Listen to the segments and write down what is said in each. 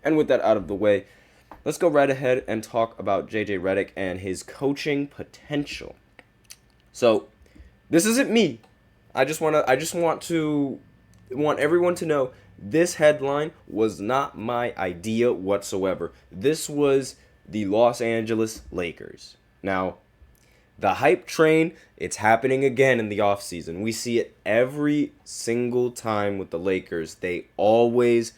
And with that out of the way, let's go right ahead and talk about JJ Redick and his coaching potential. So, this isn't me. I just want everyone to know this headline was not my idea whatsoever. This was the Los Angeles Lakers. Now, the hype train, it's happening again in the offseason. We see it every single time with the Lakers. They always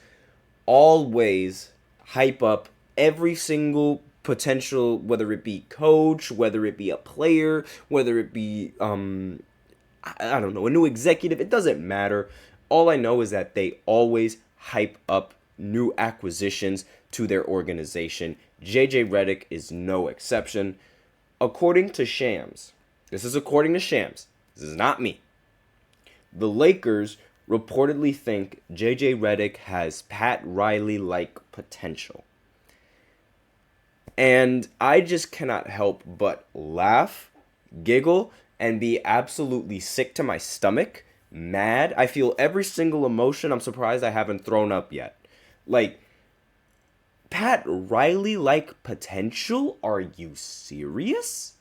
hype up every single potential, whether it be coach, whether it be a player, whether it be I don't know, a new executive. It doesn't matter. All I know is that they always hype up new acquisitions to their organization. JJ Redick is no exception. According to Shams, this is not me. The Lakers reportedly think JJ Redick has Pat Riley-like potential. And I just cannot help but laugh, giggle, and be absolutely sick to my stomach, mad. I feel every single emotion. I'm surprised I haven't thrown up yet. Like, Pat Riley-like potential? Are you serious?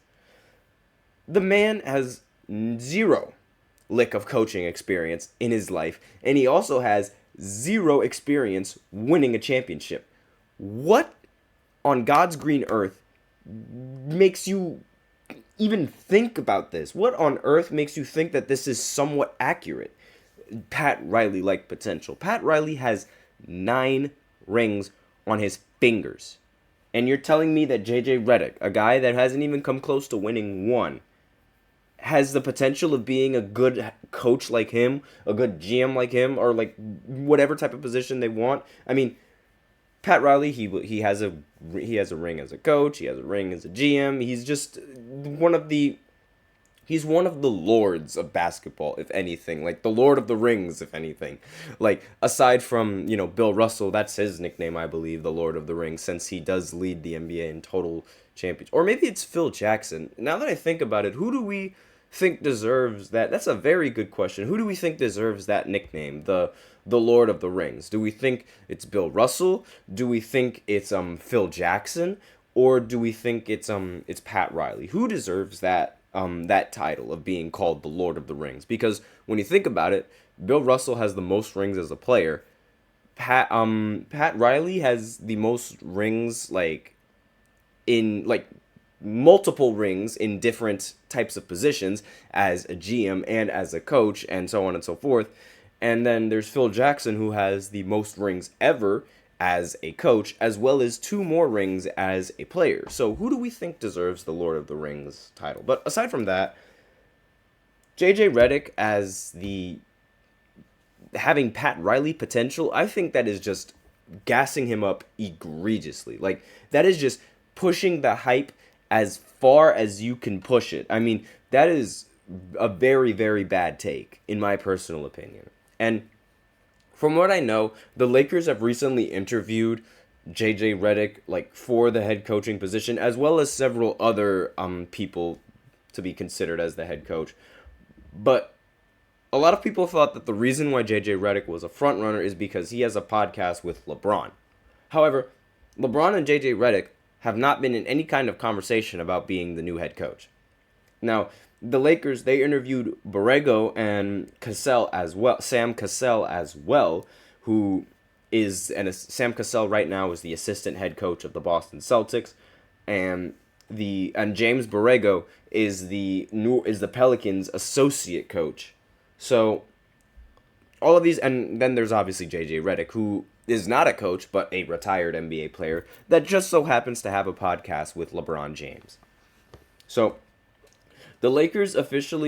The man has zero lick of coaching experience in his life, and he also has zero experience winning a championship. What on God's green earth makes you even think about this? What on earth makes you think that this is somewhat accurate? Pat Riley-like potential. Pat Riley has 9 rings on his fingers. And you're telling me that JJ Redick, a guy that hasn't even come close to winning one, has the potential of being a good coach like him, a good GM like him, or like whatever type of position they want? I mean, Pat Riley, he has a ring as a coach, he has a ring as a GM. He's just he's one of the lords of basketball, if anything, like the Lord of the Rings, if anything. Like, aside from, Bill Russell, that's his nickname, I believe, the Lord of the Rings, since he does lead the NBA in total championships. Or maybe it's Phil Jackson. Now that I think about it, who do we think deserves that? That's a very good question. Who do we think deserves that nickname, the Lord of the Rings? Do we think it's Bill Russell? Do we think it's Phil Jackson? Or do we think it's Pat Riley? Who deserves that title of being called the Lord of the Rings? Because when you think about it, Bill Russell has the most rings as a player. Pat Riley has the most rings, multiple rings in different types of positions as a GM and as a coach, and so on and so forth. And then there's Phil Jackson, who has the most rings ever as a coach, as well as 2 more rings as a player. So who do we think deserves the Lord of the Rings title? But aside from that, JJ Redick as having Pat Riley potential, I think that is just gassing him up egregiously. Like, that is just pushing the hype as far as you can push it. I mean, that is a very, very bad take, in my personal opinion. And from what I know, the Lakers have recently interviewed JJ Redick, for the head coaching position, as well as several other people to be considered as the head coach. But a lot of people thought that the reason why JJ Redick was a front runner is because he has a podcast with LeBron. However, LeBron and JJ Redick have not been in any kind of conversation about being the new head coach. Now, the Lakers, they interviewed Borrego and Sam Cassell as well, Sam Cassell right now is the assistant head coach of the Boston Celtics, and James Borrego is the Pelicans associate coach. So all of these, and then there's obviously JJ Redick, who is not a coach but a retired NBA player that just so happens to have a podcast with LeBron James. So the Lakers officials,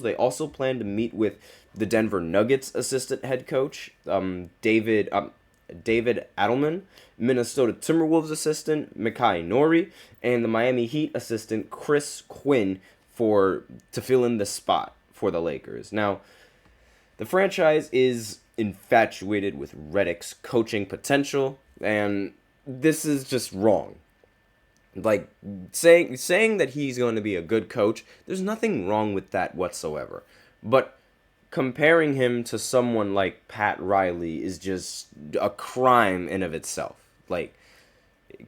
they also plan to meet with the Denver Nuggets assistant head coach, David Adelman, Minnesota Timberwolves assistant, Mekhi Nori, and the Miami Heat assistant, Chris Quinn, to fill in the spot for the Lakers. Now, the franchise is infatuated with Redick's coaching potential, and this is just wrong. Like, saying that he's going to be a good coach, there's nothing wrong with that whatsoever. But comparing him to someone like Pat Riley is just a crime in of itself. Like,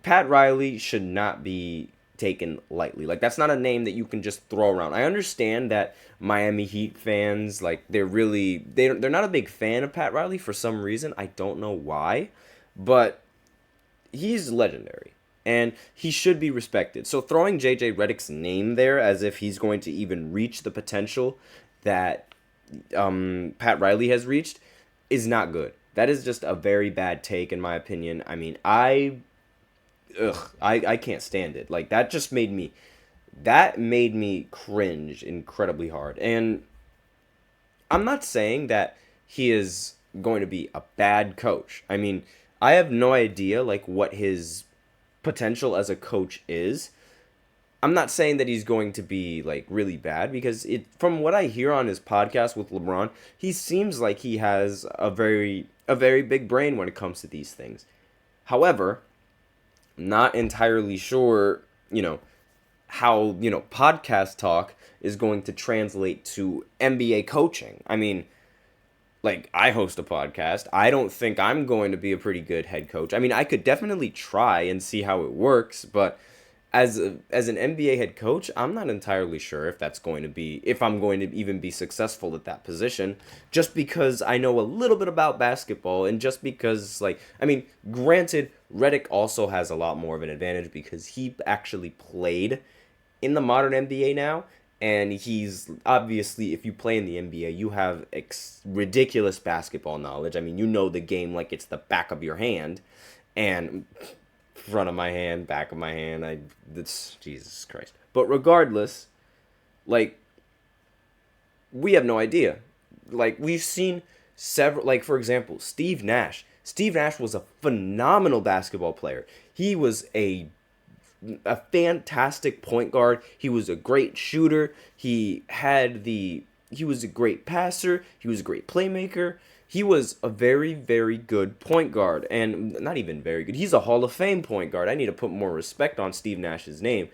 Pat Riley should not be taken lightly. Like, that's not a name that you can just throw around. I understand that Miami Heat fans, like, they're not a big fan of Pat Riley for some reason. I don't know why, but he's legendary and he should be respected. So throwing JJ Redick's name there as if he's going to even reach the potential that Pat Riley has reached is not good. That is just a very bad take in my opinion. I mean, I can't stand it. Like, that made me cringe incredibly hard. And I'm not saying that he is going to be a bad coach. I mean, I have no idea like what his potential as a coach is. I'm not saying that he's going to be like really bad because from what I hear on his podcast with LeBron, he seems like he has a very big brain when it comes to these things. However, not entirely sure, how, podcast talk is going to translate to NBA coaching. I mean, like, I host a podcast. I don't think I'm going to be a pretty good head coach. I mean, I could definitely try and see how it works, but as an NBA head coach, I'm not entirely sure if I'm going to even be successful at that position, just because I know a little bit about basketball and just because, like, I mean, granted, Redick also has a lot more of an advantage because he actually played in the modern NBA now, and he's obviously, if you play in the NBA, you have ridiculous basketball knowledge. I mean, you know the game like it's the back of your hand, and front of my hand, back of my hand. That's Jesus Christ. But regardless, like, we have no idea. Like, we've seen several, like, for example, Steve Nash. Steve Nash was a phenomenal basketball player. He was a fantastic point guard. He was a great shooter. He was a great passer. He was a great playmaker. He was a very, very good point guard, and not even very good. He's a Hall of Fame point guard. I need to put more respect on Steve Nash's name.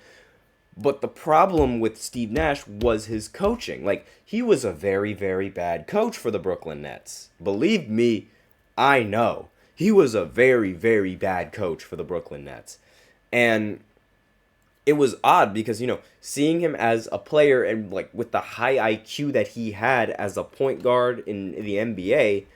But the problem with Steve Nash was his coaching. Like, he was a very, very bad coach for the Brooklyn Nets. Believe me, I know. He was a very, very bad coach for the Brooklyn Nets. And it was odd because, seeing him as a player and, like, with the high IQ that he had as a point guard in the NBA,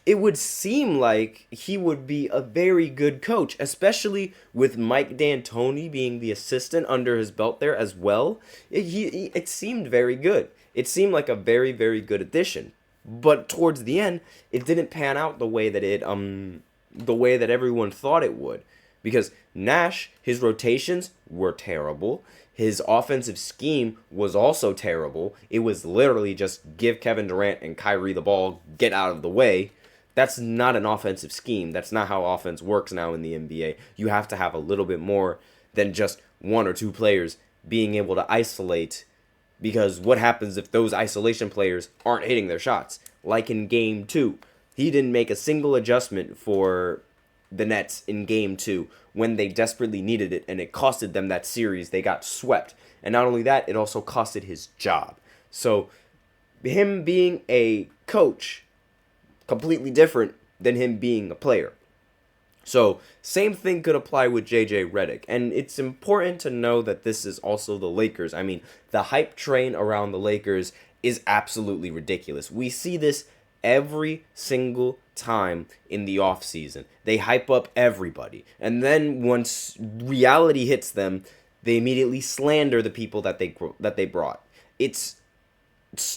it would seem like he would be a very good coach, especially with Mike D'Antoni being the assistant under his belt there as well. It seemed very good. It seemed like a very, very good addition. But towards the end, it didn't pan out the way that everyone thought it would. Because Nash, his rotations were terrible. His offensive scheme was also terrible. It was literally just give Kevin Durant and Kyrie the ball, get out of the way. That's not an offensive scheme. That's not how offense works now in the NBA. You have to have a little bit more than just one or two players being able to isolate, because what happens if those isolation players aren't hitting their shots? Like in Game 2, he didn't make a single adjustment for the Nets in Game 2 when they desperately needed it, and it costed them that series. They got swept. And not only that, it also costed his job. So him being a coach, completely different than him being a player. So same thing could apply with JJ Redick. And it's important to know that this is also the Lakers. I mean, the hype train around the Lakers is absolutely ridiculous. We see this every single time in the offseason. They hype up everybody. And then once reality hits them, they immediately slander the people that they brought.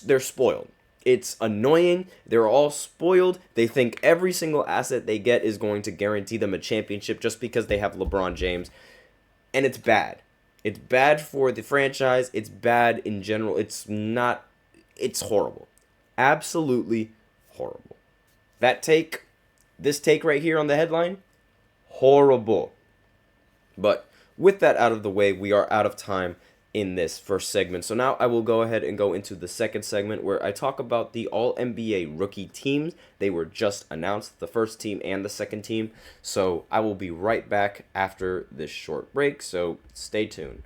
They're spoiled. It's annoying. They're all spoiled. They think every single asset they get is going to guarantee them a championship just because they have LeBron James. And it's bad. It's bad for the franchise. It's bad in general. It's horrible. Absolutely horrible. This take right here on the headline, horrible. But with that out of the way, we are out of time in this first segment. So now I will go ahead and go into the second segment where I talk about the All-NBA rookie teams. They were just announced, the first team and the second team. So I will be right back after this short break, so stay tuned.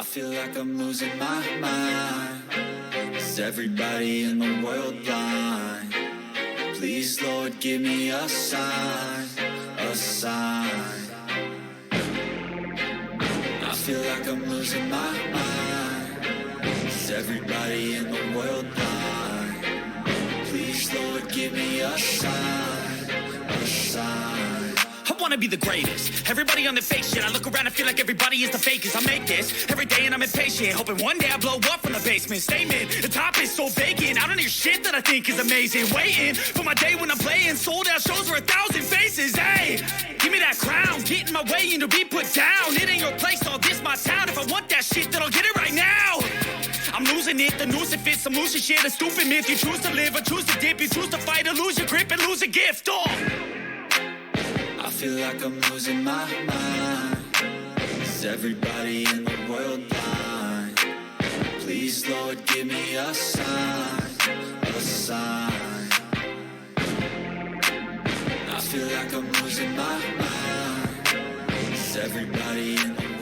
feel like I'm losing my mind. Is everybody in the world blind? Please, Lord, give me a sign, a sign. I feel like I'm losing my mind. Is everybody in the world blind? Please, Lord, give me a sign, a sign. I wanna be the greatest. Everybody on the fake shit. I look around and feel like everybody is the fakest. I make this every day and I'm impatient, hoping one day I blow up from the basement. Statement, the top is so vacant. I don't hear shit that I think is amazing. Waiting for my day when I'm playing sold out shows for 1,000 faces. Hey, give me that crown. Get in my way and to be put down. It ain't your place, all this my town. If I want that shit, then I'll get it right now. I'm losing it, the noose it fits. I'm losing shit, a stupid myth. You choose to live or choose to dip. You choose to fight or lose your grip and lose a gift. I feel like I'm losing my mind. Is everybody in the world blind? Please, Lord, give me a sign, a sign. I feel like I'm losing my mind. Is everybody in the